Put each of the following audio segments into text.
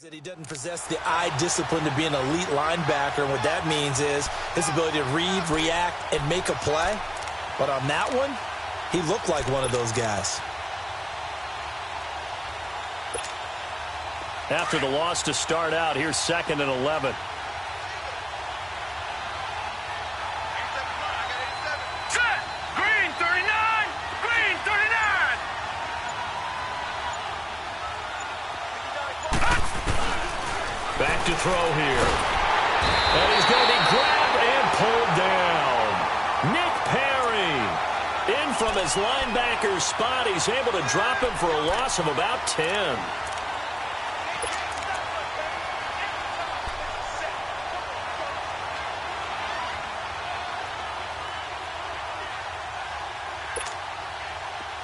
That he doesn't possess the eye discipline to be an elite linebacker, and what that means is his ability to read, react, and make a play. But on that one, he looked like one of those guys. After the loss to start out, here's 2nd and 11. Back to throw here. And he's going to be grabbed and pulled down. Nick Perry in from his linebacker spot. He's able to drop him for a loss of about 10.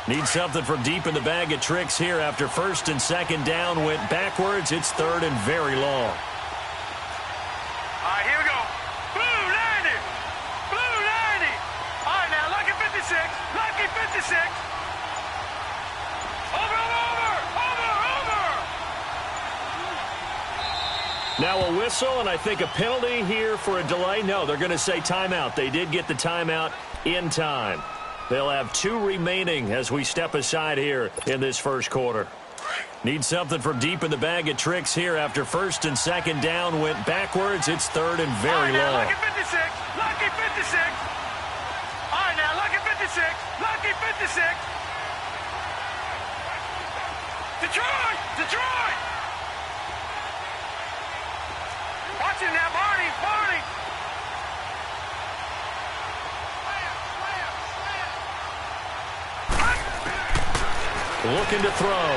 Need something from deep in the bag of tricks here after 1st and 2nd down went backwards. It's 3rd and very long. All right, here we go. Blue 90. Blue 90. All right, now, lucky 56. Lucky 56. Over. Now a whistle and I think a penalty here for a delay. No, they're going to say timeout. They did get the timeout in time. They'll have 2 remaining as we step aside here in this first quarter. Need something from deep in the bag of tricks here after 1st and 2nd down went backwards. It's 3rd and very long. Lucky 56. Lucky 56. All right, now, lucky 56. Lucky 56. Detroit. Watch it now, Barney. Looking to throw.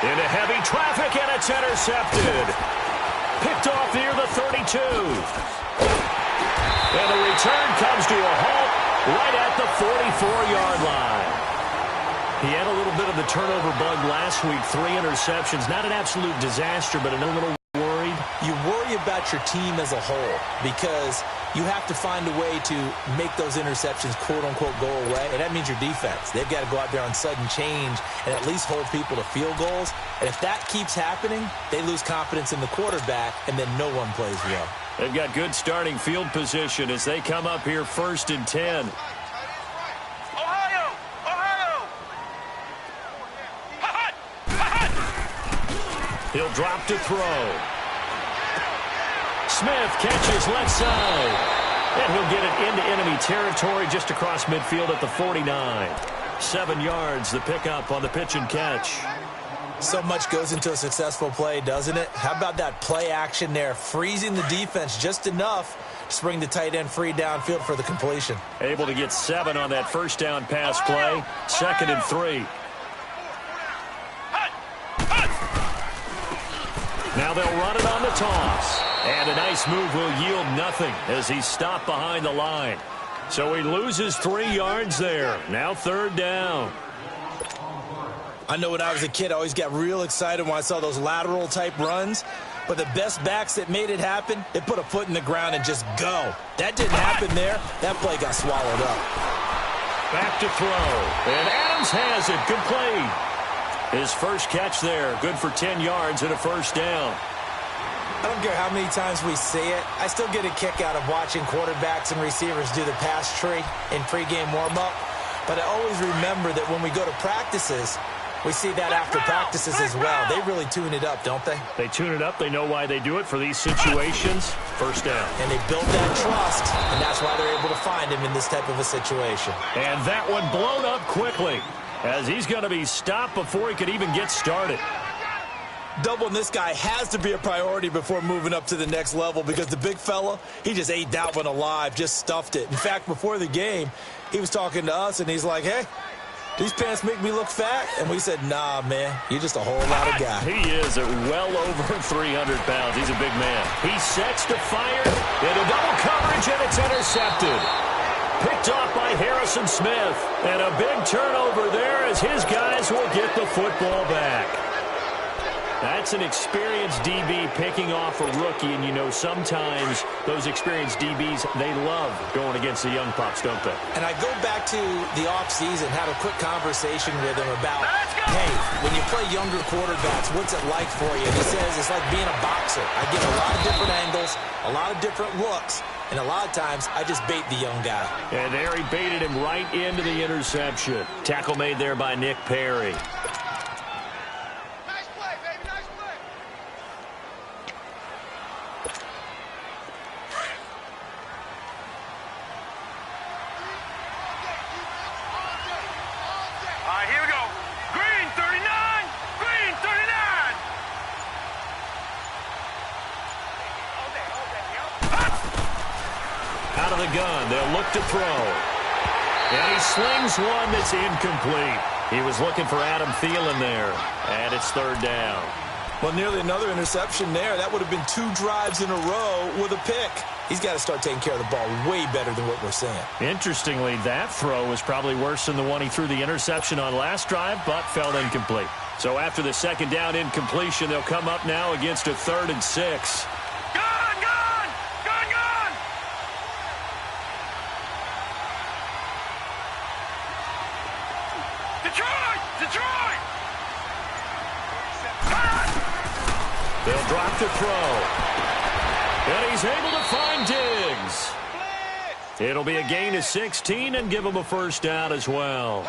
Into heavy traffic, and it's intercepted. Picked off near the 32. And the return comes to a halt right at the 44-yard line. He had a little bit of the turnover bug last week. 3 interceptions. Not an absolute disaster, but a little worried. You worry about your team as a whole because you have to find a way to make those interceptions, quote-unquote, go away, and that means your defense. They've got to go out there on sudden change and at least hold people to field goals. And if that keeps happening, they lose confidence in the quarterback, and then no one plays well. They've got good starting field position as they come up here 1st and 10. Ohio! He'll drop to throw. Smith catches left side. And he'll get it into enemy territory just across midfield at the 49. 7 yards, the pickup on the pitch and catch. So much goes into a successful play, doesn't it? How about that play action there, freezing the defense just enough to bring the tight end free downfield for the completion. Able to get 7 on that first down pass play. 2nd and 3. Now they'll run it on the toss. And a nice move will yield nothing as he's stopped behind the line. So he loses 3 yards there. Now 3rd down. I know when I was a kid, I always got real excited when I saw those lateral-type runs. But the best backs that made it happen, they put a foot in the ground and just go. That didn't happen there. That play got swallowed up. Back to throw. And Adams has it complete. His first catch there. Good for 10 yards and a 1st down. I don't care how many times we see it. I still get a kick out of watching quarterbacks and receivers do the pass tree in pregame warm-up. But I always remember that when we go to practices, we see that after practices as well. They really tune it up, don't they? They tune it up. They know why they do it for these situations. 1st down. And they build that trust, and that's why they're able to find him in this type of a situation. And that one blown up quickly as he's going to be stopped before he could even get started. Doubling this guy has to be a priority before moving up to the next level because the big fella, he just ate that one alive, just stuffed it. In fact, before the game, he was talking to us, and he's like, hey, these pants make me look fat? And we said, nah, man, you're just a whole lot of guy. He is at well over 300 pounds. He's a big man. He sets to fire into double coverage, and it's intercepted. Picked off by Harrison Smith. And a big turnover there as his guys will get the football back. That's an experienced DB picking off a rookie, and you know sometimes those experienced DBs, they love going against the young pups, don't they? And I go back to the offseason, had a quick conversation with him about, hey, when you play younger quarterbacks, what's it like for you? And he says it's like being a boxer. I get a lot of different angles, a lot of different looks, and a lot of times I just bait the young guy. And there he baited him right into the interception. Tackle made there by Nick Perry. Out of the gun, they'll look to throw. And he slings one that's incomplete. He was looking for Adam Thielen there. And it's third down. Well, nearly another interception there. That would have been 2 drives in a row with a pick. He's got to start taking care of the ball way better than what we're seeing. Interestingly, that throw was probably worse than the one he threw the interception on last drive, but fell incomplete. So after the second down incompletion, they'll come up now against a 3rd and 6. Detroit! They'll drop to throw. And he's able to find Diggs. It'll be a gain of 16 and give him a first down as well.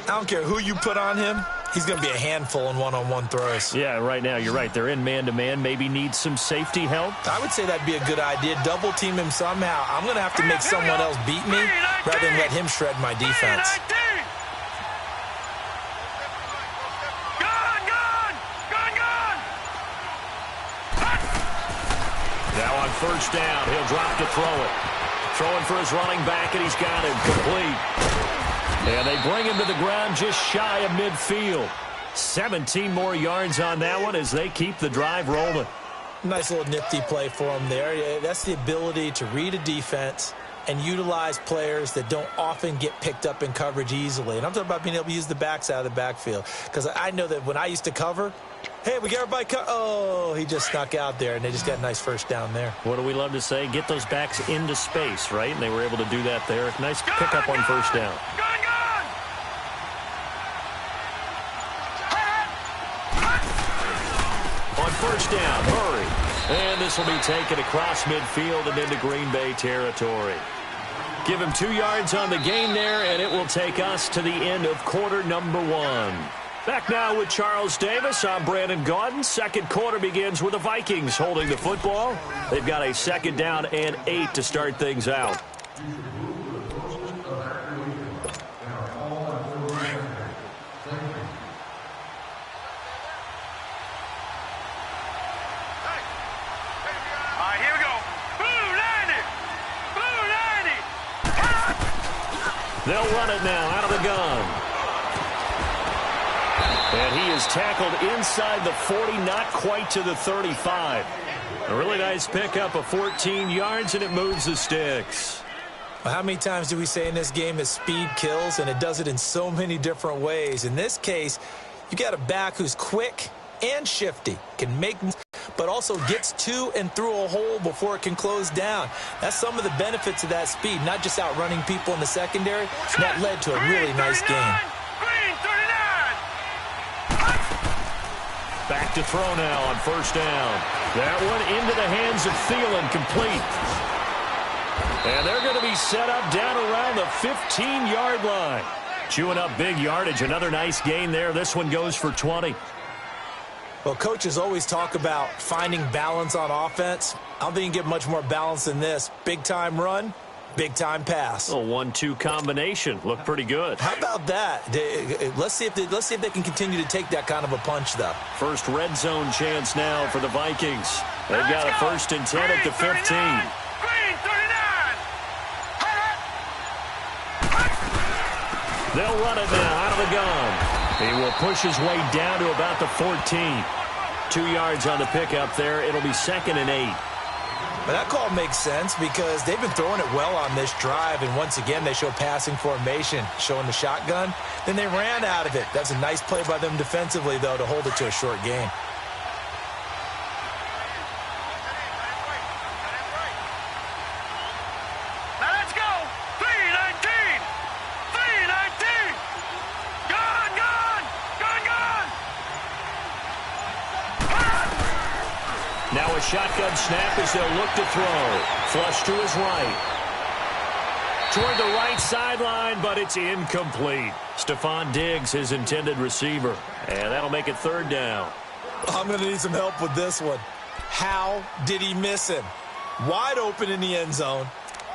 I don't care who you put on him. He's going to be a handful in one-on-one throws. Yeah, right now, you're right. They're in man-to-man. Maybe need some safety help. I would say that'd be a good idea. Double team him somehow. I'm going to have to make someone else beat me rather than let him shred my defense. Now on first down, he'll drop to throw it. Throwing for his running back, and he's got him complete. And they bring him to the ground just shy of midfield. 17 more yards on that one as they keep the drive rolling. Nice little nifty play for him there. That's the ability to read a defense and utilize players that don't often get picked up in coverage easily. And I'm talking about being able to use the backs out of the backfield. Because I know that when I used to cover, hey, we get everybody oh, he just snuck out there, and they just got a nice first down there. What do we love to say? Get those backs into space, right? And they were able to do that there. Nice pickup on first down. On first down, Murray. And this will be taken across midfield and into Green Bay territory. Give him 2 yards on the gain there, and it will take us to the end of quarter number 1. Back now with Charles Davis. I'm Brandon Gaudin. Second quarter begins with the Vikings holding the football. They've got a 2nd down and 8 to start things out. They'll run it now out of the gun. And he is tackled inside the 40, not quite to the 35. A really nice pickup of 14 yards, and it moves the sticks. Well, how many times do we say in this game that speed kills, and it does it in so many different ways? In this case, you got a back who's quick and shifty, can make, but also gets to and through a hole before it can close down. That's some of the benefits of that speed, not just outrunning people in the secondary. That led to a really nice game. Back to throw now on first down. That one into the hands of Thielen, complete. And they're going to be set up down around the 15-yard line. Chewing up big yardage. Another nice gain there. This one goes for 20. Well, coaches always talk about finding balance on offense. I don't think you can get much more balance than this. Big-time run, big-time pass. A 1-2 combination. Looked pretty good. How about that? Let's see if they can continue to take that kind of a punch, though. First red zone chance now for the Vikings. They've got a 1st and 10 at the 15. They'll run it now out of the gun. He will push his way down to about the 14. 2 yards on the pickup there. It'll be 2nd and 8. But that call makes sense because they've been throwing it well on this drive, and once again they show passing formation, showing the shotgun. Then they ran out of it. That's a nice play by them defensively, though, to hold it to a short gain. a shotgun snap as they'll look to throw. Flush to his right. Toward the right sideline, but it's incomplete. Stephon Diggs, his intended receiver. And that'll make it 3rd down. I'm going to need some help with this one. How did he miss him? Wide open in the end zone.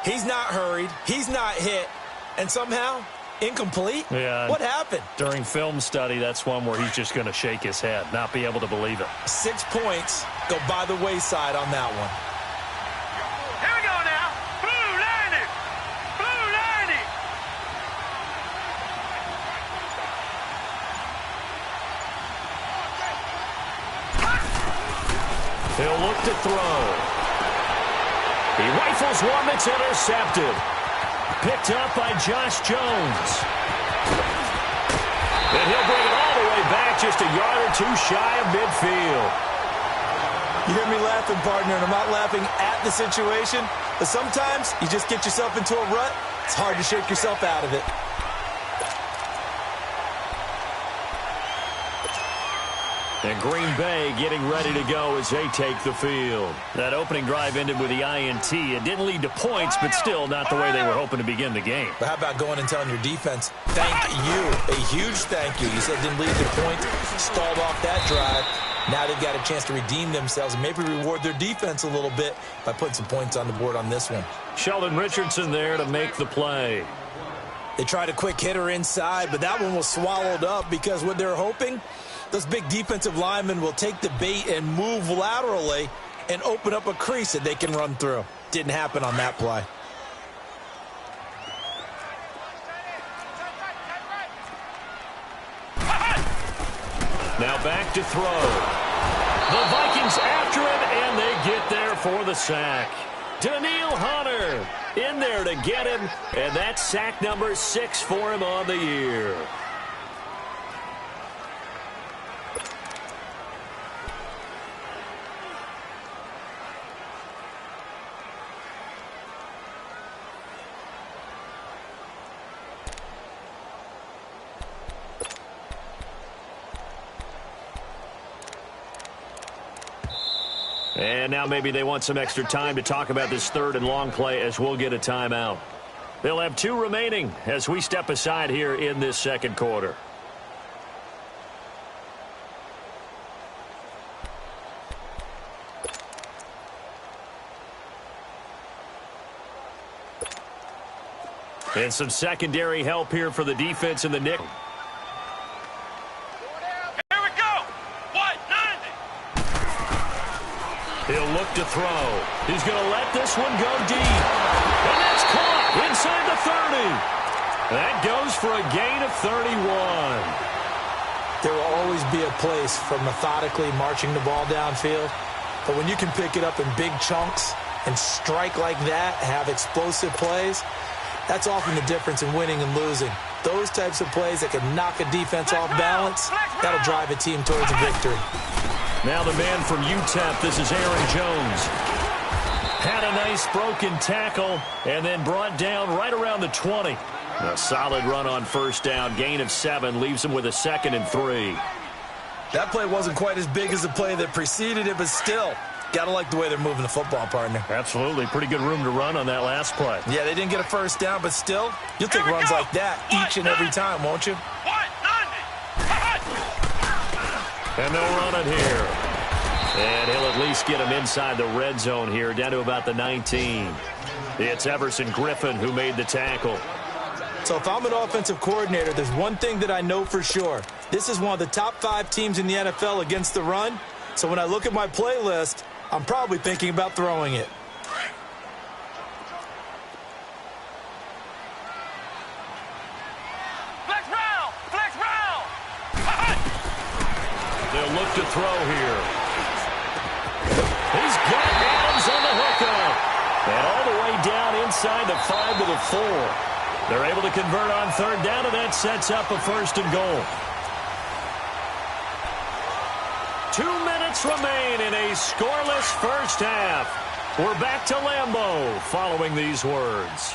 He's not hurried. He's not hit. And somehow, incomplete? Yeah. What happened? During film study, that's one where he's just going to shake his head, not be able to believe it. 6 points go by the wayside on that one. Here we go now. Blue 90. Blue 90. He'll look to throw. He rifles one that's intercepted. Picked up by Josh Jones. And he'll bring it all the way back, just a yard or two shy of midfield. You hear me laughing, partner, and I'm not laughing at the situation, but sometimes you just get yourself into a rut. It's hard to shake yourself out of it. And Green Bay getting ready to go as they take the field. That opening drive ended with the INT. It didn't lead to points, but still not the way they were hoping to begin the game. But how about going and telling your defense, thank you, a huge thank you. You said it didn't lead to points, stalled off that drive. Now they've got a chance to redeem themselves and maybe reward their defense a little bit by putting some points on the board on this one. Sheldon Richardson there to make the play. They tried a quick hitter inside, but that one was swallowed up because what they're hoping, those big defensive linemen will take the bait and move laterally and open up a crease that they can run through. Didn't happen on that play. Now back to throw. The Vikings after it, and they get there for the sack. Daniil Hunter in there to get him, and that's sack number 6 for him on the year. And now maybe they want some extra time to talk about this 3rd and long play as we'll get a timeout. They'll have 2 remaining as we step aside here in this 2nd quarter. And some secondary help here for the defense in the nickel. He'll look to throw. He's going to let this one go deep. And that's caught inside the 30. That goes for a gain of 31. There will always be a place for methodically marching the ball downfield. But when you can pick it up in big chunks and strike like that, have explosive plays, that's often the difference in winning and losing. Those types of plays that can knock a defense off balance, that'll drive a team towards a victory. Now the man from UTEP, this is Aaron Jones. Had a nice broken tackle and then brought down right around the 20. A solid run on 1st down, gain of 7, leaves him with a 2nd and 3. That play wasn't quite as big as the play that preceded it, but still, got to like the way they're moving the football, partner. Absolutely. Pretty good room to run on that last play. Yeah, they didn't get a 1st down, but still, you'll take runs like that each and every time, won't you? And they'll run it here. And he'll at least get him inside the red zone here, down to about the 19. It's Everson Griffin who made the tackle. So if I'm an offensive coordinator, there's one thing that I know for sure. This is one of the top 5 teams in the NFL against the run. So when I look at my playlist, I'm probably thinking about throwing it. They'll look to throw here. He's got Adams on the hookup. And all the way down inside the 5 to the 4. They're able to convert on 3rd down, and that sets up a 1st and goal. 2 minutes remain in a scoreless 1st half. We're back to Lambeau following these words.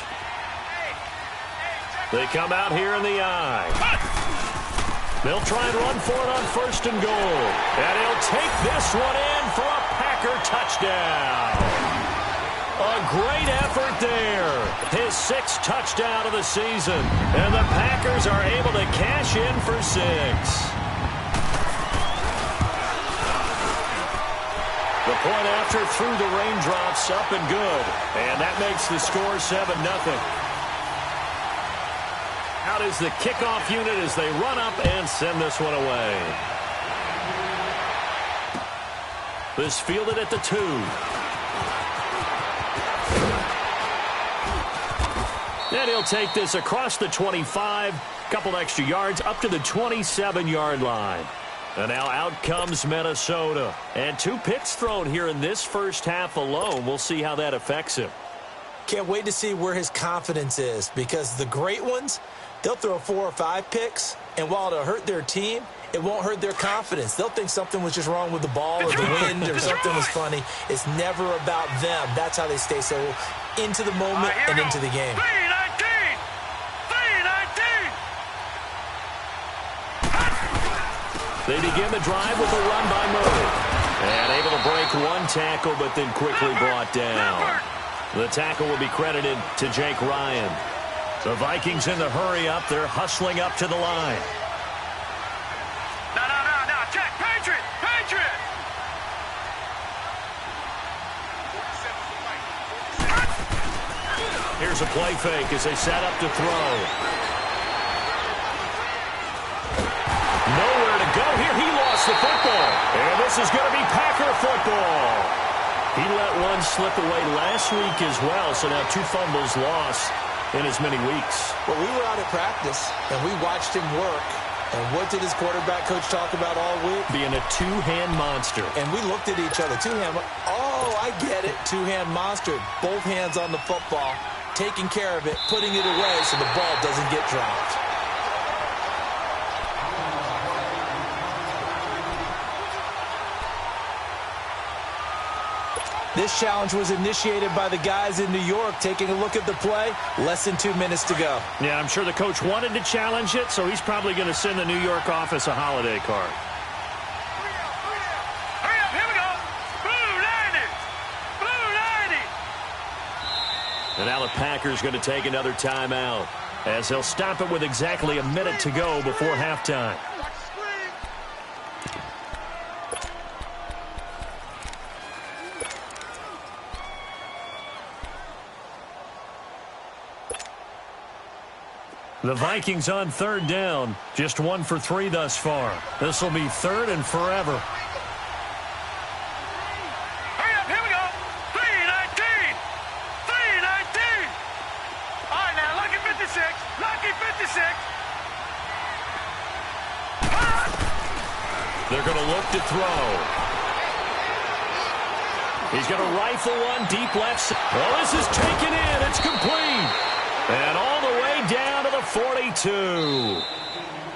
They come out here in the eye. They'll try and run for it on 1st and goal. And he'll take this one in for a pack Packer touchdown. A great effort there. His 6th touchdown of the season. And the Packers are able to cash in for 6. The point after through the raindrops, up and good. And that makes the score 7-0. Out is the kickoff unit as they run up and send this one away. This fielded at the 2. And he'll take this across the 25, couple extra yards up to the 27-yard line. And now out comes Minnesota. And 2 picks thrown here in this first half alone. We'll see how that affects him. Can't wait to see where his confidence is, because the great ones, they'll throw 4 or 5 picks, and while it'll hurt their team, it won't hurt their confidence. They'll think something was just wrong with the ball or the wind or something was funny. It's never about them. That's how they stay so into the moment and into the game. 3-19! They begin the drive with a run by Murray. And able to break 1 tackle, but then quickly brought down. The tackle will be credited to Jake Ryan. The Vikings in the hurry up. They're hustling up to the line. No. Check. Patriot! Here's a play fake as they set up to throw. Nowhere to go here. He lost the football. And this is going to be Packer football. He let one slip away last week as well, so now 2 fumbles lost in as many weeks. Well, we were out at practice, and we watched him work. And what did his quarterback coach talk about all week? Being a 2-hand monster. And we looked at each other. 2-hand. Oh, I get it. 2-hand monster. Both hands on the football, taking care of it, putting it away so the ball doesn't get dropped. This challenge was initiated by the guys in New York. Taking a look at the play, less than 2 minutes to go. Yeah, I'm sure the coach wanted to challenge it, so he's probably going to send the New York office a holiday card. Hurry up, here we go. Blue 90. And now the Packers going to take another timeout as they'll stop it with exactly a minute to go before halftime. The Vikings on 3rd down. Just 1 for 3 thus far. This will be 3rd and forever. Hurry up, here we go. 3-19. All right, now, lucky 56. They're going to look to throw. He's going to rifle one deep left. Well, this is taken in. It's complete. And all the way down to the 42.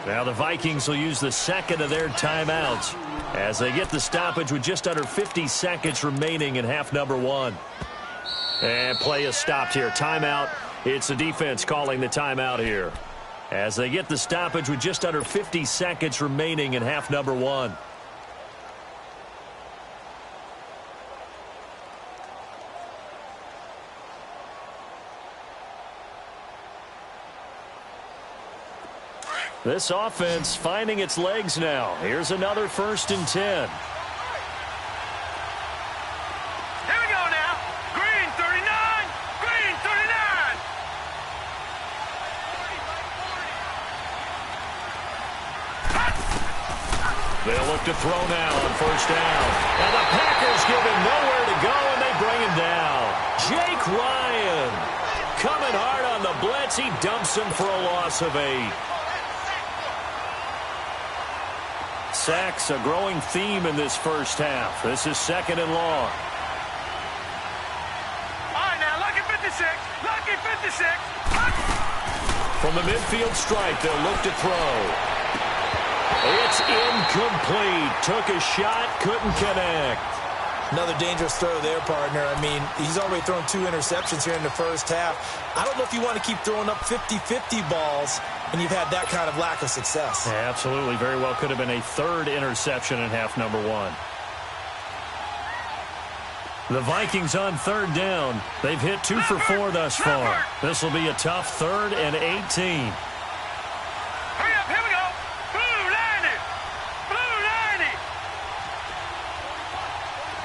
Now the Vikings will use the 2nd of their timeouts as they get the stoppage with just under 50 seconds remaining in half number 1. And play is stopped here. Timeout. It's the defense calling the timeout here as they get the stoppage with just under 50 seconds remaining in half number 1. This offense finding its legs now. Here's another 1st and 10. Here we go now. Green 39. They'll look to throw now on 1st down. And the Packers give him nowhere to go, and they bring him down. Jake Ryan coming hard on the blitz. He dumps him for a loss of 8. Sacks, a growing theme in this first half. This is 2nd and long. All right, now, lucky 56. From the midfield stripe, they'll look to throw. It's incomplete. Took a shot, couldn't connect. Another dangerous throw there, partner. I mean, he's already thrown 2 interceptions here in the first half. I don't know if you want to keep throwing up 50-50 balls when you've had that kind of lack of success. Yeah, absolutely. Very well could have been a 3rd interception in half number 1. The Vikings on third down. They've hit 2 for 4 thus far. This will be a tough 3rd and 18. Hurry up, here we go. Blue 90. Blue 90.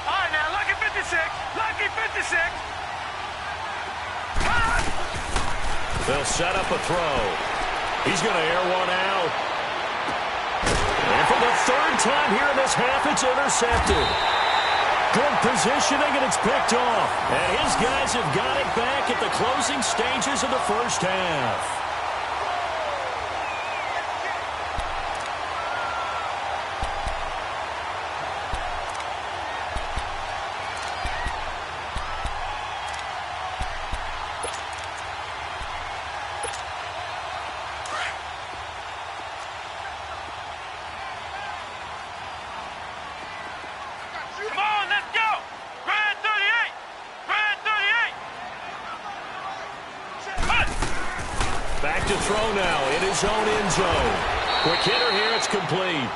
All right, now, lucky 56. Lucky 56. They'll set up a throw. He's going to air one out. And for the 3rd time here in this half, it's intercepted. Good positioning, and it's picked off. And his guys have got it back at the closing stages of the first half. Come on, let's go. Grand 38. Grand 38. Back to throw now in his own end zone. Quick hitter here, it's complete.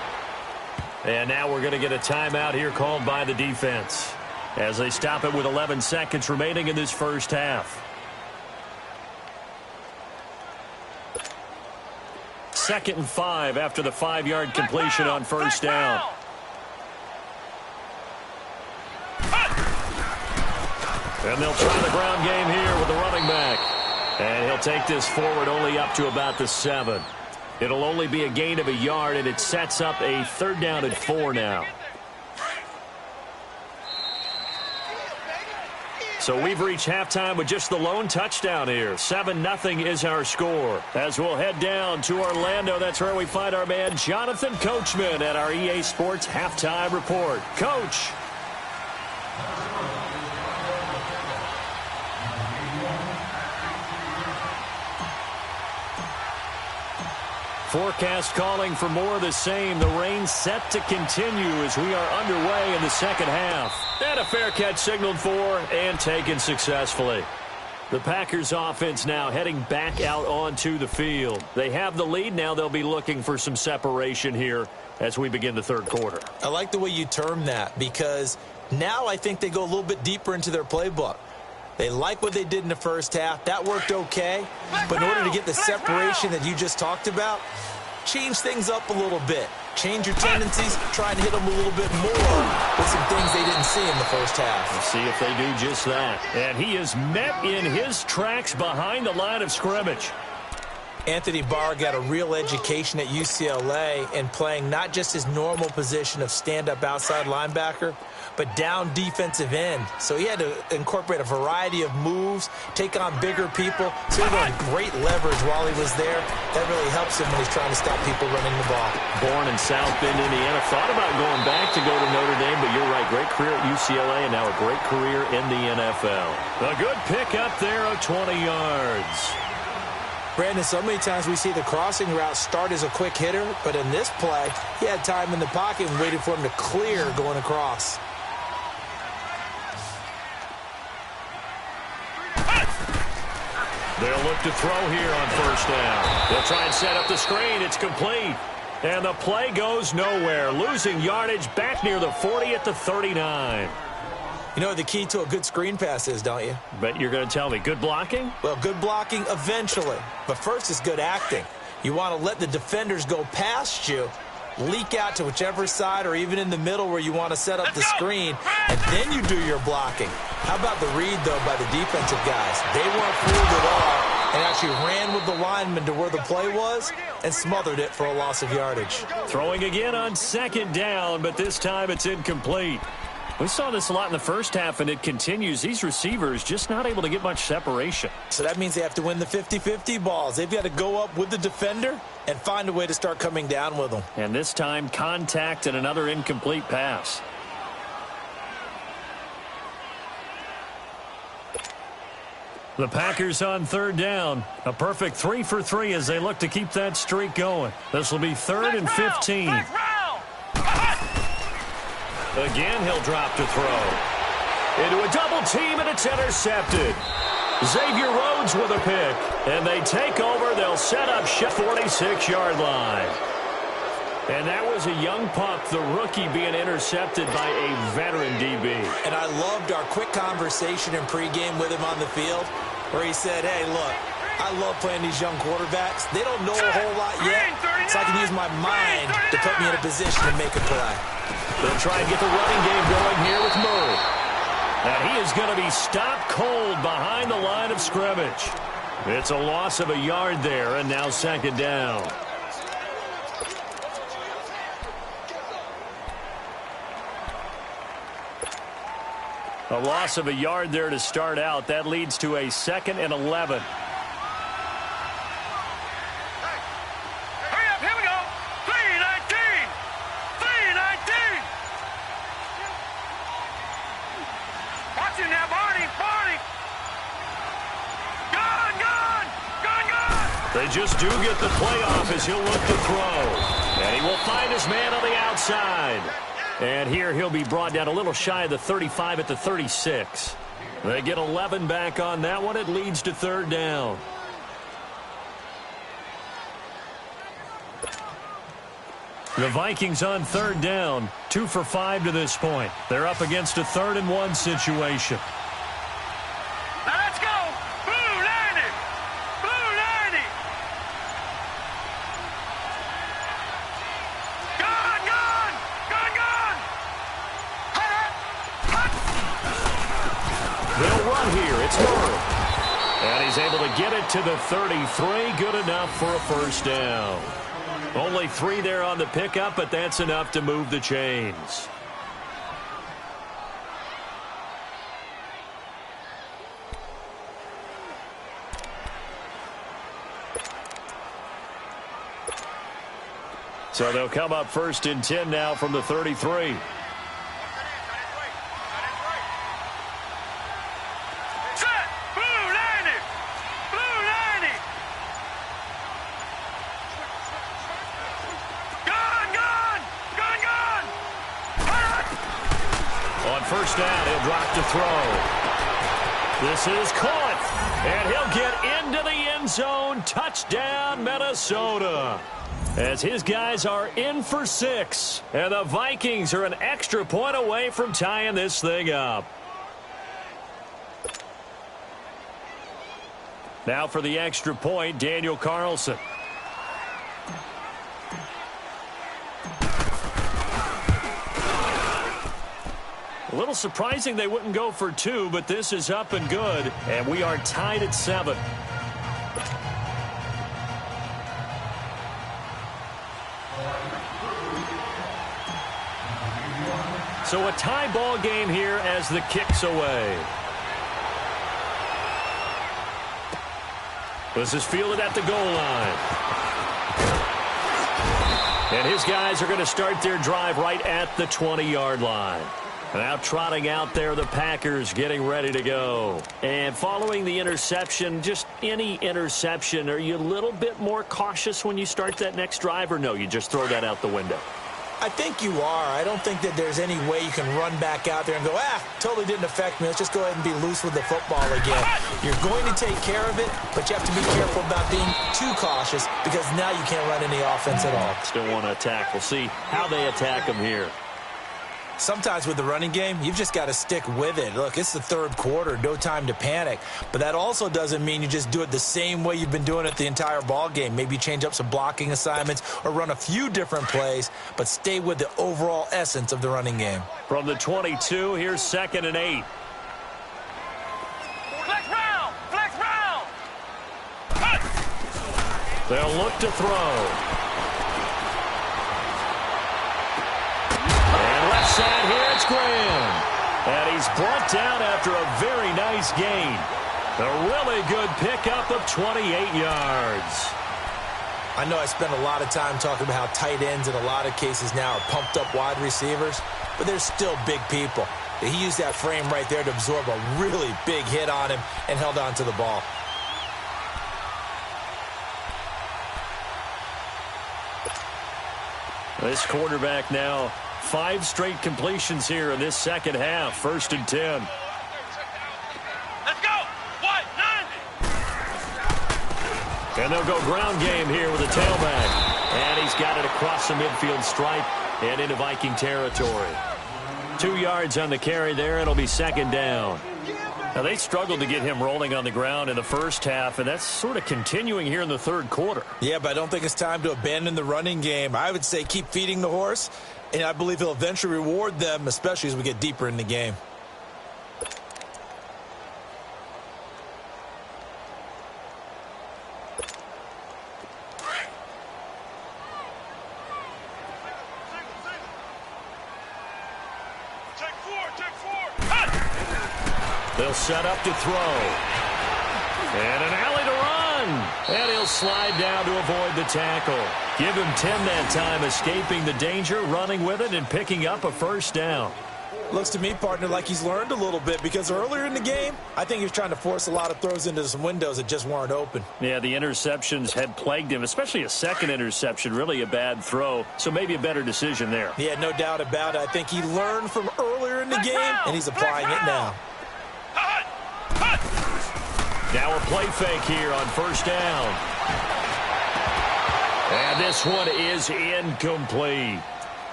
And now we're going to get a timeout here called by the defense as they stop it with 11 seconds remaining in this first half. 2nd and 5 after the 5-yard completion on first down. And they'll try the ground game here with the running back. And he'll take this forward only up to about the 7. It'll only be a gain of a yard, and it sets up a 3rd down and 4 now. So we've reached halftime with just the lone touchdown here. 7-0 is our score. As we'll head down to Orlando, that's where we find our man Jonathan Coachman at our EA Sports Halftime Report. Coach. Forecast calling for more of the same. The rain set to continue as we are underway in the second half. And a fair catch signaled for and taken successfully. The Packers offense now heading back out onto the field. They have the lead. Now they'll be looking for some separation here as we begin the 3rd quarter. I like the way you term that because now I think they go a little bit deeper into their playbook. They like what they did in the first half. That worked okay. But in order to get the separation that you just talked about, change things up a little bit. Change your tendencies. Try and hit them a little bit more with some things they didn't see in the first half. We'll see if they do just that. And he is met in his tracks behind the line of scrimmage. Anthony Barr got a real education at UCLA in playing not just his normal position of stand-up outside linebacker, but down defensive end. So he had to incorporate a variety of moves, take on bigger people. So he got great leverage while he was there. That really helps him when he's trying to stop people running the ball. Born in South Bend, Indiana. Thought about going back to go to Notre Dame, but you're right. Great career at UCLA and now a great career in the NFL. A good pick up there of 20 yards. Brandon, so many times we see the crossing route start as a quick hitter, but in this play, he had time in the pocket and waited for him to clear going across. They'll look to throw here on first down. They'll try and set up the screen. It's complete. And the play goes nowhere. Losing yardage back near the 40 at the 39. You know what the key to a good screen pass is, don't you? Bet you're going to tell me. Good blocking? Well, good blocking eventually. But first is good acting. You want to let the defenders go past you, leak out to whichever side or even in the middle where you want to set up the screen, and then you do your blocking. How about the read, though, by the defensive guys? They weren't fooled at all and actually ran with the lineman to where the play was and smothered it for a loss of yardage. Throwing again on second down, but this time it's incomplete. We saw this a lot in the first half, and it continues. These receivers just not able to get much separation. So that means they have to win the 50-50 balls. They've got to go up with the defender and find a way to start coming down with them. And this time, contact and another incomplete pass. The Packers on third down. A perfect 3 for 3 as they look to keep that streak going. This will be 3rd and 15. Again, he'll drop to throw. Into a double team, and it's intercepted. Xavier Rhodes with a pick. And they take over. They'll set up 46-yard line. And that was a young pup, the rookie, being intercepted by a veteran DB. And I loved our quick conversation in pregame with him on the field where he said, hey, look, I love playing these young quarterbacks. They don't know a whole lot yet, so I can use my mind to put me in a position to make a play. They'll try and get the running game going here with Murray. And he is going to be stopped cold behind the line of scrimmage. It's a loss of a yard there, and now second down. A loss of a yard there to start out. That leads to a 2nd and 11. Hurry up, here we go. 3-19. 3-19. Watch him now, Barney. Barney. Gone. They just do get the playoff as he'll look to throw. And he will find his man on the outside. And here he'll be brought down a little shy of the 35 at the 36. They get 11 back on that one. It leads to third down. The Vikings on third down, 2 for 5 to this point. They're up against a 3rd and 1 situation. Now let's go. Blue 90. Blue 90. Gone. They'll run here. It's Murray. And he's able to get it to the 33. Good enough for a first down. Only 3 there on the pickup, but that's enough to move the chains. So they'll come up 1st and 10 now from the 33. First down, he'll drop to throw. This is caught, and he'll get into the end zone. Touchdown, Minnesota. As his guys are in for 6, and the Vikings are an extra point away from tying this thing up. Now for the extra point, Daniel Carlson. A little surprising they wouldn't go for 2, but this is up and good, and we are tied at 7. So a tie ball game here as the kick's away. This is fielded at the goal line. And his guys are going to start their drive right at the 20-yard line. Now trotting out there, the Packers getting ready to go. And following the interception, just any interception, are you a little bit more cautious when you start that next drive, or no, you just throw that out the window? I think you are. I don't think that there's any way you can run back out there and go, totally didn't affect me. Let's just go ahead and be loose with the football again. You're going to take care of it, but you have to be careful about being too cautious because now you can't run any offense at all. Still want to attack. We'll see how they attack them here. Sometimes with the running game, you've just got to stick with it. Look, it's the 3rd quarter, no time to panic. But that also doesn't mean you just do it the same way you've been doing it the entire ball game. Maybe change up some blocking assignments or run a few different plays, but stay with the overall essence of the running game. From the 22, here's 2nd and 8. Flex round. They'll look to throw. Side here, it's Graham. And he's brought down after a very nice gain. A really good pickup of 28 yards. I know I spent a lot of time talking about how tight ends in a lot of cases now are pumped up wide receivers, but they're still big people. He used that frame right there to absorb a really big hit on him and held on to the ball. This quarterback now 5 straight completions here in this second half. 1st and 10. Let's go. What? 90. And they'll go ground game here with a tailback. And he's got it across the midfield stripe and into Viking territory. 2 yards on the carry there. It'll be second down. Now, they struggled to get him rolling on the ground in the first half, and that's sort of continuing here in the third quarter. Yeah, but I don't think it's time to abandon the running game. I would say keep feeding the horse, and I believe he'll eventually reward them, especially as we get deeper in the game. They'll set up to throw. And an alley to run. And he'll slide down to avoid the tackle. Give him 10 that time, escaping the danger, running with it, and picking up a first down. Looks to me, partner, like he's learned a little bit, because earlier in the game, I think he was trying to force a lot of throws into some windows that just weren't open. Yeah, the interceptions had plagued him, especially a second interception, really a bad throw. So maybe a better decision there. Yeah, no doubt about it. I think he learned from earlier in the game, and he's applying it now. Now a play fake here on first down. And this one is incomplete.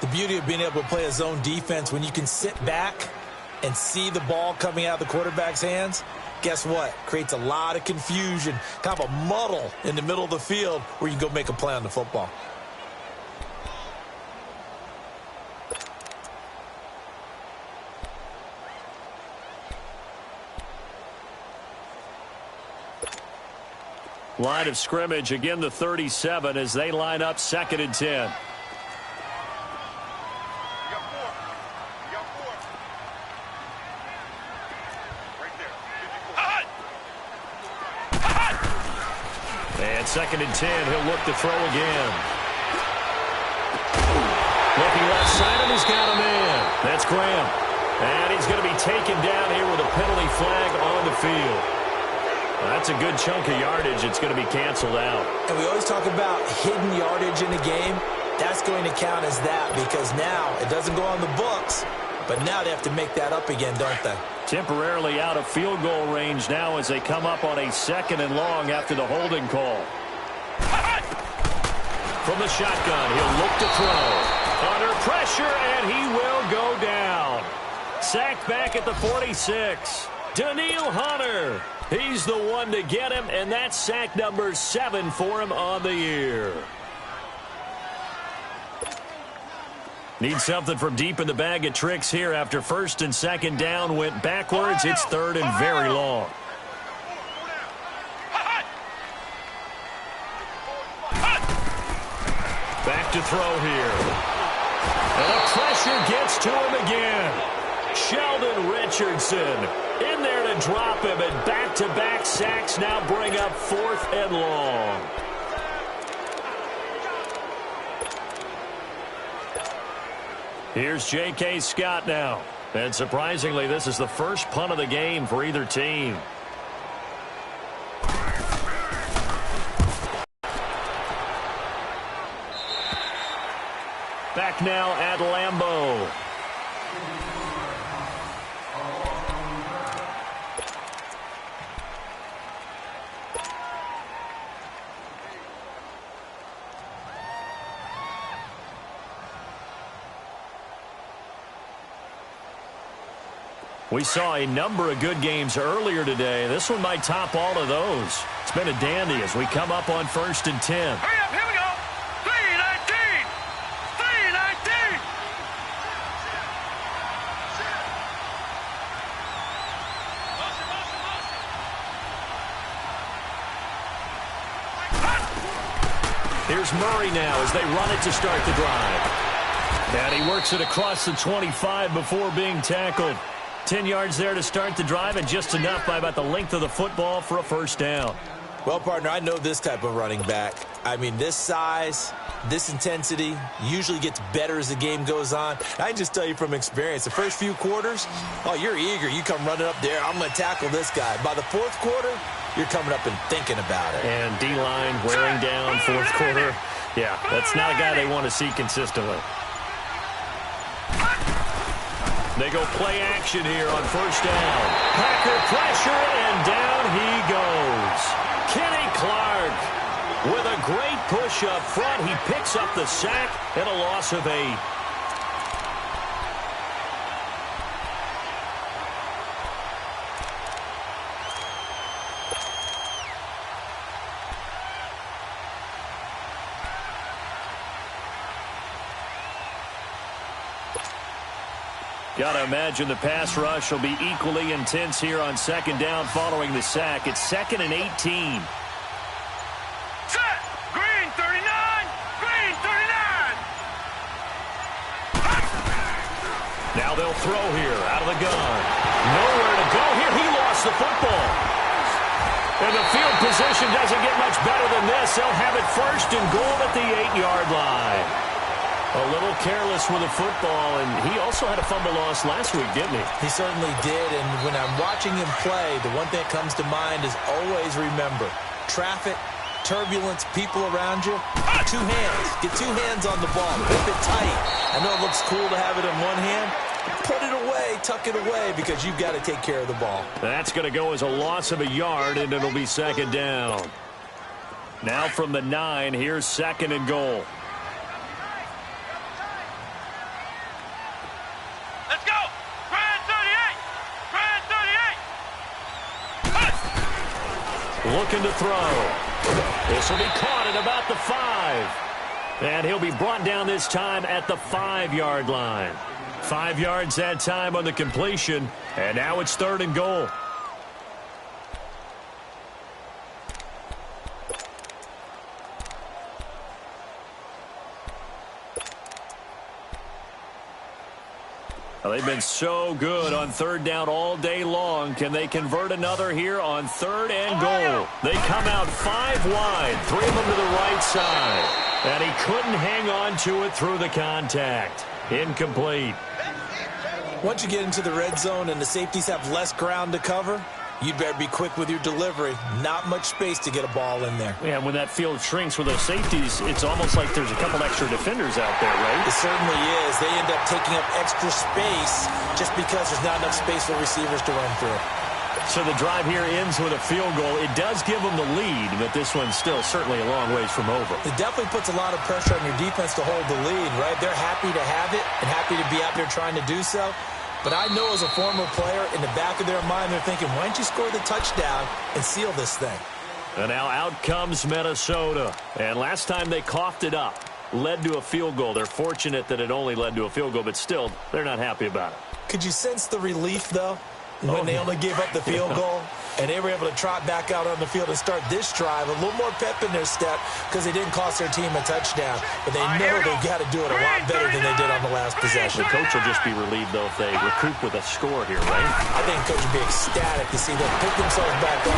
The beauty of being able to play a zone defense, when you can sit back and see the ball coming out of the quarterback's hands, guess what? Creates a lot of confusion, kind of a muddle in the middle of the field where you can go make a play on the football. Line of scrimmage, again the 37 as they line up second and 10. And second and 10, he'll look to throw again. Looking left side, and he's got him in. That's Graham. And he's going to be taken down here with a penalty flag on the field. That's a good chunk of yardage. It's going to be canceled out. And we always talk about hidden yardage in a game. That's going to count as that, because now it doesn't go on the books, but now they have to make that up again, don't they? Temporarily out of field goal range now as they come up on a second and long after the holding call. From the shotgun, he'll look to throw. Under pressure, and he will go down. Sacked back at the 46. Daniil Hunter. He's the one to get him, and that's sack number 7 for him on the year. Need something from deep in the bag of tricks here after first and second down went backwards. It's third and very long. Back to throw here. And the pressure gets to him again. Sheldon Richardson in there to drop him, and back-to-back sacks now bring up 4th and long. Here's J.K. Scott now. And surprisingly, this is the first punt of the game for either team. Back now at Lambeau. We saw a number of good games earlier today. This one might top all of those. It's been a dandy as we come up on first and 10. Hurry up, here we go. 3:19. 3:19. Here's Murray now as they run it to start the drive. And he works it across the 25 before being tackled. 10 yards there to start the drive, and just enough by about the length of the football for a first down. Well, partner, I know this type of running back. I mean, this size, this intensity usually gets better as the game goes on. I can just tell you from experience, the first few quarters, oh, you're eager. You come running up there, I'm going to tackle this guy. By the fourth quarter, you're coming up and thinking about it. And D-line wearing down fourth quarter. Yeah, that's not a guy they want to see consistently. They go play action here on first down. Packer pressure, and down he goes. Kenny Clark With a great push up front, he picks up the sack and a loss of 8. Got to imagine the pass rush will be equally intense here on second down following the sack. It's 2nd and 18. Set. Green 39. Green 39. Now they'll throw here out of the gun. Nowhere to go here. He lost the football. And the field position doesn't get much better than this. They'll have it 1st and goal at the 8-yard line. A little careless with the football, and he also had a fumble loss last week, didn't he? He certainly did, and when I'm watching him play, the one thing that comes to mind is always remember, traffic, turbulence, people around you, 2 hands. Get 2 hands on the ball. Grip it tight. I know it looks cool to have it in one hand. Put it away, tuck it away, because you've got to take care of the ball. That's going to go as a loss of a yard, and it'll be 2nd down. Now from the 9, here's 2nd and goal. Looking to throw. This will be caught at about the 5. And he'll be brought down this time at the 5-yard line. 5 yards that time on the completion. And now it's 3rd and goal. Well, they've been so good on 3rd down all day long. Can they convert another here on 3rd and goal? They come out 5 wide, 3 of them to the right side. And he couldn't hang on to it through the contact. Incomplete. Once you get into the red zone and the safeties have less ground to cover, you'd better be quick with your delivery. Not much space to get a ball in there. Yeah, when that field shrinks with those safeties, it's almost like there's a couple extra defenders out there, right? It certainly is. They end up taking up extra space just because there's not enough space for receivers to run through. So the drive here ends with a field goal. It does give them the lead, but this one's still certainly a long ways from over. It definitely puts a lot of pressure on your defense to hold the lead, right? They're happy to have it and happy to be out there trying to do so. But I know as a former player, in the back of their mind, they're thinking, why don't you score the touchdown and seal this thing? And now out comes Minnesota. And last time they coughed it up, led to a field goal. They're fortunate that it only led to a field goal, but still, they're not happy about it. Could you sense the relief, though, when they only gave up the field goal? And they were able to trot back out on the field and start this drive. A little more pep in their step because they didn't cost their team a touchdown. But they know they've got to do it a lot better than they did on the last possession. The coach will just be relieved, though, if they recoup with a score here, right? I think the coach would be ecstatic to see them pick themselves back up.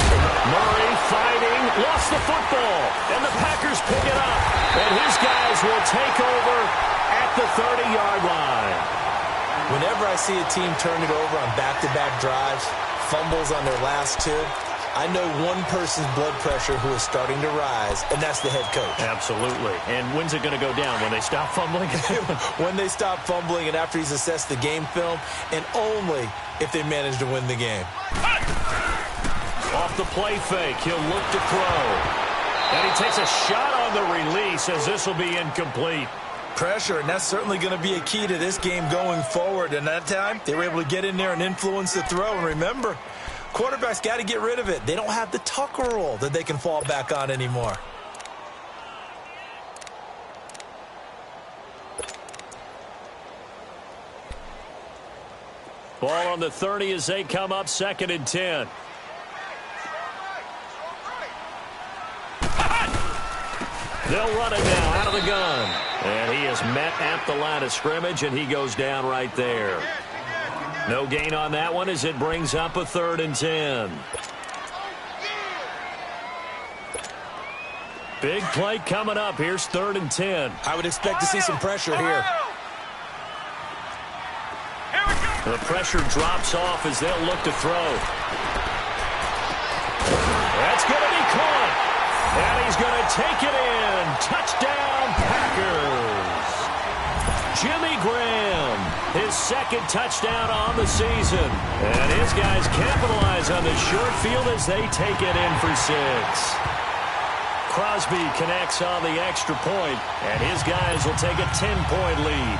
Murray fighting, lost the football, and the Packers pick it up. And his guys will take over at the 30-yard line. Whenever I see a team turn it over on back-to-back drives, fumbles on their last 2, I know one person's blood pressure who is starting to rise, and that's the head coach. Absolutely. And when's it going to go down? When they stop fumbling? When they stop fumbling and after he's assessed the game film, and only if they manage to win the game. Off the play fake, he'll look to throw. And he takes a shot on the release as this will be incomplete. Pressure, and that's certainly going to be a key to this game going forward. And that time, they were able to get in there and influence the throw. And remember, quarterbacks got to get rid of it. They don't have the Tucker rule that they can fall back on anymore. Ball on the 30 as they come up 2nd and 10. They'll run it now out of the gun. And he is met at the line of scrimmage, and he goes down right there. No gain on that one as it brings up a 3rd and 10. Big play coming up. Here's 3rd and 10. I would expect to see some pressure here. The pressure drops off as they'll look to throw. That's going to be caught. And he's going to take it in. Touchdown, Packers. Jimmy Graham, his 2nd touchdown on the season. And his guys capitalize on the short field as they take it in for 6. Crosby connects on the extra point, and his guys will take a 10-point lead.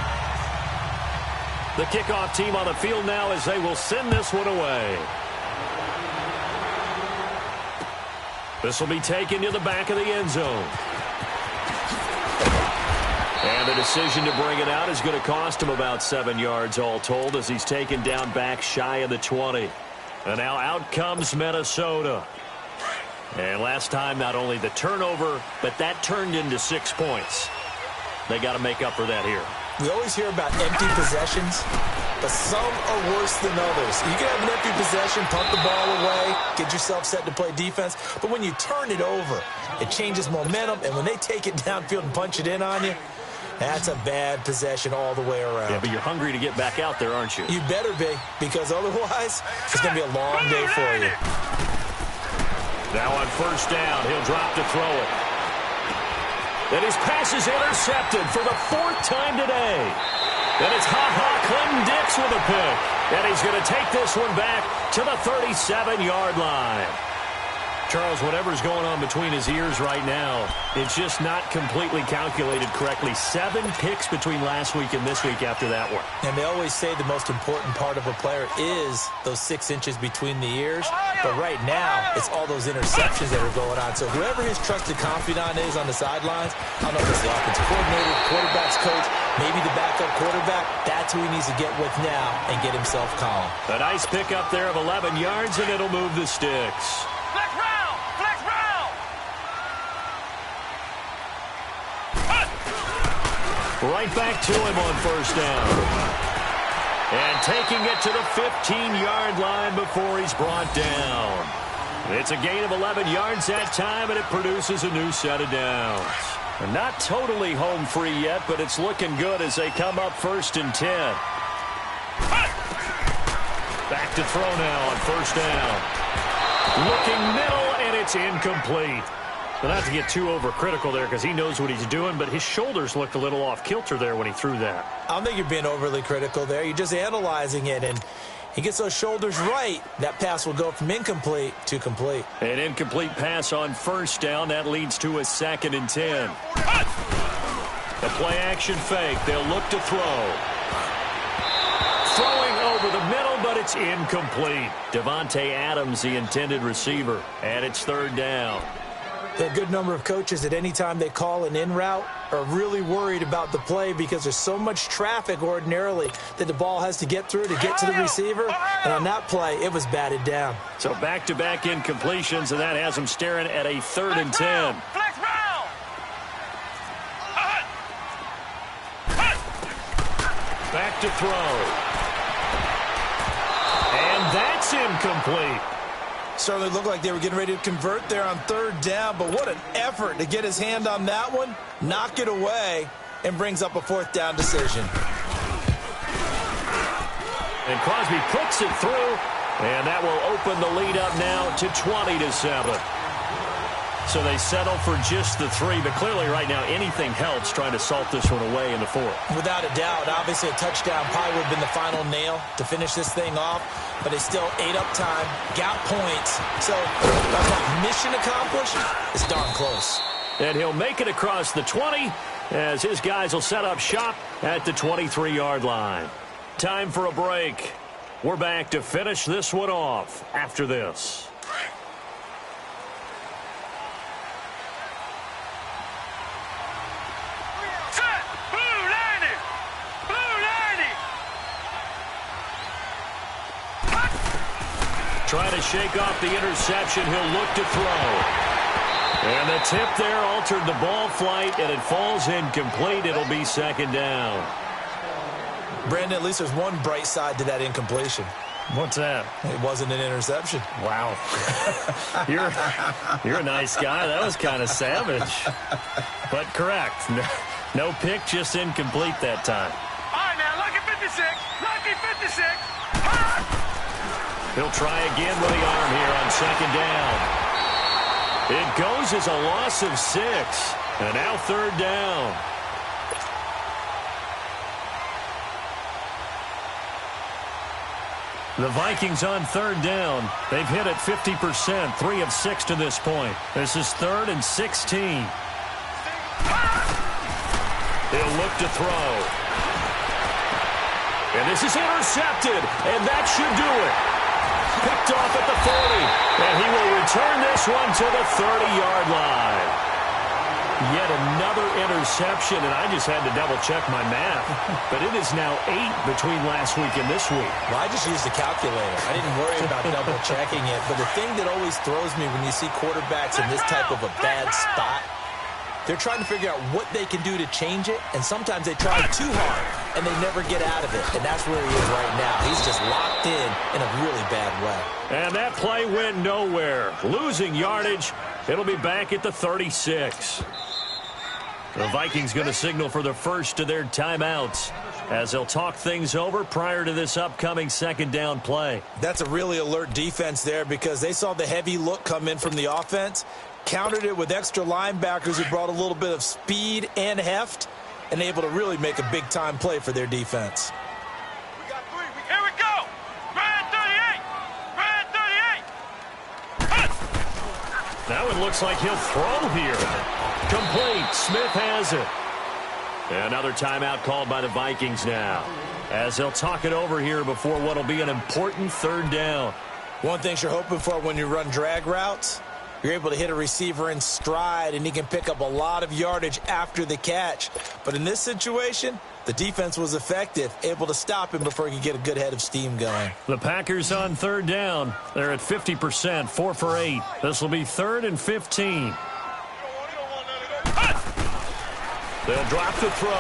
The kickoff team on the field now as they will send this one away. This will be taken to the back of the end zone. And the decision to bring it out is going to cost him about 7 yards all told as he's taken down back shy of the 20. And now out comes Minnesota. And last time, not only the turnover, but that turned into 6 points. They got to make up for that here. We always hear about empty possessions, but some are worse than others. You can have an empty possession, pump the ball away, get yourself set to play defense, but when you turn it over, it changes momentum, and when they take it downfield and punch it in on you, that's a bad possession all the way around. Yeah, but you're hungry to get back out there, aren't you? You better be, because otherwise, it's going to be a long day for you. Now on first down, he'll drop to throw it. And his pass is intercepted for the 4th time today. And it's Clinton Dix with a pick. And he's going to take this one back to the 37-yard line. Charles, whatever's going on between his ears right now, it's just not completely calculated correctly. 7 picks between last week and this week after that one. And they always say the most important part of a player is those 6 inches between the ears. But right now, it's all those interceptions that are going on. So whoever his trusted confidant is on the sidelines, I don't know if it's the offensive coordinator, quarterback's coach, maybe the backup quarterback, that's who he needs to get with now and get himself calm. A nice pickup there of 11 yards, and it'll move the sticks. Flex round! Flex round! Right back to him on first down. And taking it to the 15-yard line before he's brought down. It's a gain of 11 yards that time, and it produces a new set of downs. Not totally home free yet, but it's looking good as they come up 1st and 10. Back to throw now on first down. Looking middle, and it's incomplete. But not to get too overcritical there because he knows what he's doing, but his shoulders looked a little off kilter there when he threw that. I don't think you're being overly critical there. You're just analyzing it, and he gets those shoulders right. That pass will go from incomplete to complete. An incomplete pass on first down. That leads to a 2nd and 10. The play-action fake. They'll look to throw. Throwing over the middle, but it's incomplete. Devontae Adams, the intended receiver, and it's 3rd down. There are a good number of coaches at any time they call an in route are really worried about the play because there's so much traffic ordinarily that the ball has to get through to get to the receiver. And on that play, it was batted down. So back-to-back incompletions, and that has him staring at a 3rd and 10. Flex round! Back to throw. And that's incomplete. Certainly looked like they were getting ready to convert there on 3rd down, but what an effort to get his hand on that one, knock it away, and brings up a 4th down decision. And Crosby puts it through, and that will open the lead up now to 20-7. So they settle for just the 3, but clearly right now anything helps trying to salt this one away in the 4th. Without a doubt, obviously a touchdown probably would have been the final nail to finish this thing off, but they still ate up time, got points. So that's not mission accomplished. It's darn close. And he'll make it across the 20 as his guys will set up shop at the 23-yard line. Time for a break. We're back to finish this one off after this. Trying to shake off the interception. He'll look to throw. And the tip there altered the ball flight, and it falls incomplete. It'll be 2nd down. Brandon, at least there's one bright side to that incompletion. What's that? It wasn't an interception. Wow. You're a nice guy. That was kind of savage. But correct. No pick, just incomplete that time. All right, now, lucky 56. Lucky 56. He'll try again with the arm here on 2nd down. It goes as a loss of 6. And now 3rd down. The Vikings on third down. They've hit it 50%, 3 of 6 to this point. This is 3rd and 16. He'll look to throw. And this is intercepted, and that should do it. Picked off at the 40, and he will return this one to the 30-yard line. Yet another interception, and I just had to double-check my math. But it is now 8 between last week and this week. Well, I just used a calculator. I didn't worry about double-checking it. But the thing that always throws me when you see quarterbacks in this type of a bad spot, they're trying to figure out what they can do to change it, and sometimes they try too hard, and they never get out of it. And that's where he is right now. He's just locked in a really bad way. And that play went nowhere. Losing yardage. It'll be back at the 36. The Vikings going to signal for the first of their timeouts as they'll talk things over prior to this upcoming second down play. That's a really alert defense there because they saw the heavy look come in from the offense, countered it with extra linebackers who brought a little bit of speed and heft, and able to really make a big-time play for their defense. We got 3. Here we go. Red 38. Red 38. Now it looks like he'll throw here. Complete. Smith has it. Another timeout called by the Vikings now, as they'll talk it over here before what will be an important third down. One thing you're hoping for when you run drag routes, you're able to hit a receiver in stride, and he can pick up a lot of yardage after the catch. But in this situation, the defense was effective, able to stop him before he could get a good head of steam going. The Packers on third down. They're at 50%, 4 for 8. This will be 3rd and 15. They'll drop the throw.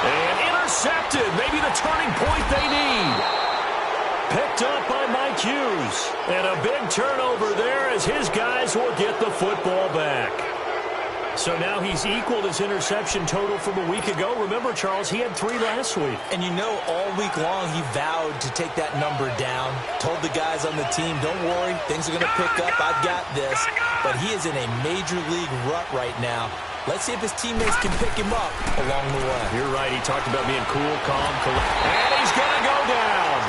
And intercepted. Maybe the turning point they need. Picked up by Mike Hughes. And a big turnover there as his guys will get the football back. So now he's equaled his interception total from a week ago. Remember, Charles, he had 3 last week. And you know, all week long he vowed to take that number down. Told the guys on the team, don't worry, things are going to pick up. I've got this. But he is in a major league rut right now. Let's see if his teammates can pick him up along the way. You're right. He talked about being cool, calm, collected. And he's going to go down.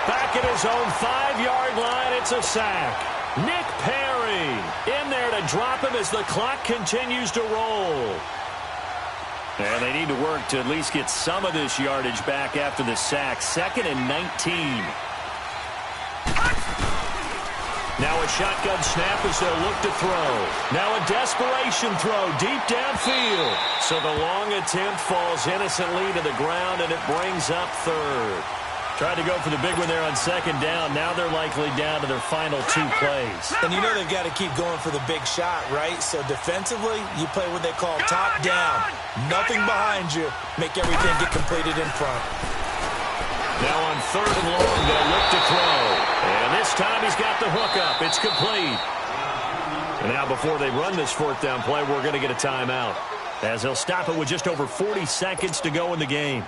Back at his own 5-yard line, it's a sack. Nick Perry in there to drop him as the clock continues to roll. And they need to work to at least get some of this yardage back after the sack. 2nd and 19. Now a shotgun snap as they'll look to throw. Now a desperation throw deep downfield. So the long attempt falls innocently to the ground, and it brings up 3rd. Tried to go for the big one there on 2nd down. Now they're likely down to their final 2 plays. And you know they've got to keep going for the big shot, right? So defensively, you play what they call top down. Nothing behind you. Make everything get completed in front. Now on 3rd and long, they'll look to throw. And this time he's got the hook up. It's complete. And now before they run this 4th down play, we're going to get a timeout, as they'll stop it with just over 40 seconds to go in the game.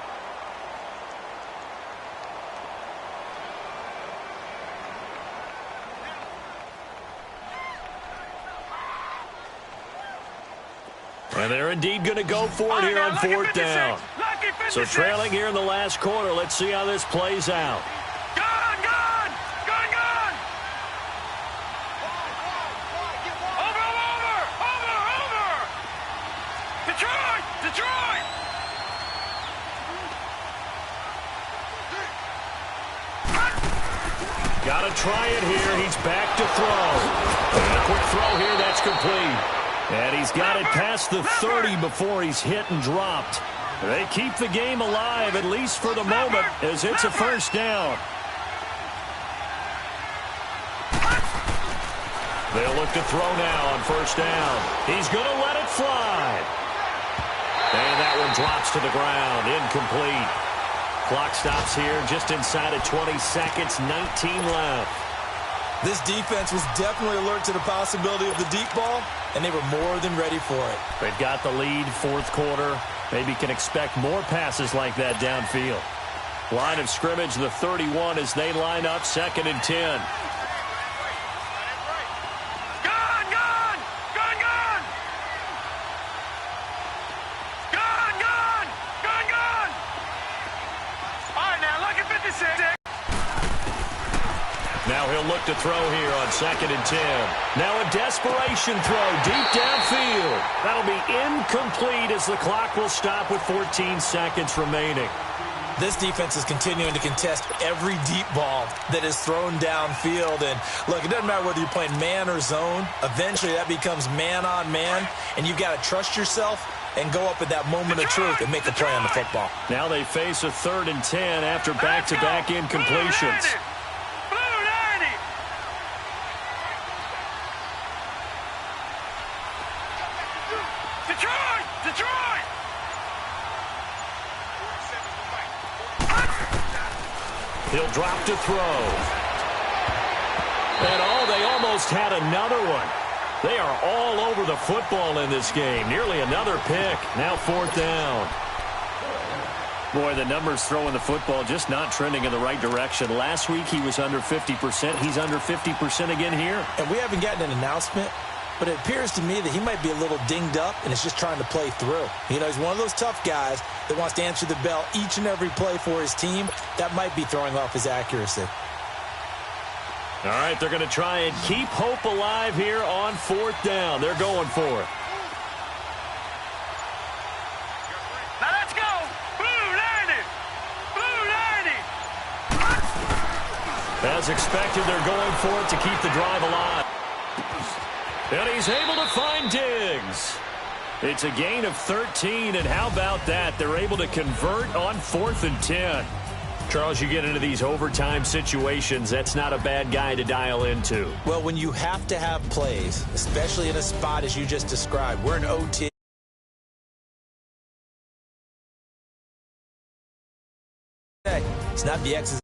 And they're indeed going to go for it here on 4th down. So trailing here in the last quarter. Let's see how this plays out. Gone! Gone! Gone! Gone! Over! Detroit! Detroit! Got to try it here. He's back to throw. And a quick throw here. That's complete. And he's got it past the 30 before he's hit and dropped. They keep the game alive, at least for the moment, as it's a 1st down. They'll look to throw now on 1st down. He's going to let it fly. And that one drops to the ground. Incomplete. Clock stops here just inside of 20 seconds, 19 left. This defense was definitely alert to the possibility of the deep ball, and they were more than ready for it. They've got the lead, 4th quarter. Maybe can expect more passes like that downfield. Line of scrimmage, the 31 as they line up 2nd and 10. Gone! Gone! Gone! Gone! Gone! Gone! Gone! Gone! All right, now, look at 56. Now he'll look to throw here on 2nd and 10. Now a desperation throw deep downfield. That'll be incomplete as the clock will stop with 14 seconds remaining. This defense is continuing to contest every deep ball that is thrown downfield. And, look, it doesn't matter whether you're playing man or zone. Eventually, that becomes man-on-man, and you've got to trust yourself and go up at that moment of truth and make a play on the football. Now they face a 3rd and 10 after back-to-back incompletions. Blue 90. Detroit! Detroit! He'll drop to throw. And they almost had another one. They are all over the football in this game. Nearly another pick. Now 4th down. Boy, the numbers throwing the football just not trending in the right direction. Last week he was under 50%. He's under 50% again here. And we haven't gotten an announcement, but it appears to me that he might be a little dinged up and is just trying to play through. You know, he's one of those tough guys that wants to answer the bell each and every play for his team. That might be throwing off his accuracy. All right, they're going to try and keep hope alive here on 4th down. They're going for it. Now let's go! Blue 90! Blue 90! As expected, they're going for it to keep the drive alive. And he's able to find Diggs. It's a gain of 13, and how about that? They're able to convert on 4th and 10. Charles, you get into these overtime situations, that's not a bad guy to dial into. Well, when you have to have plays, especially in a spot as you just described, we're in OT. It's not the X's.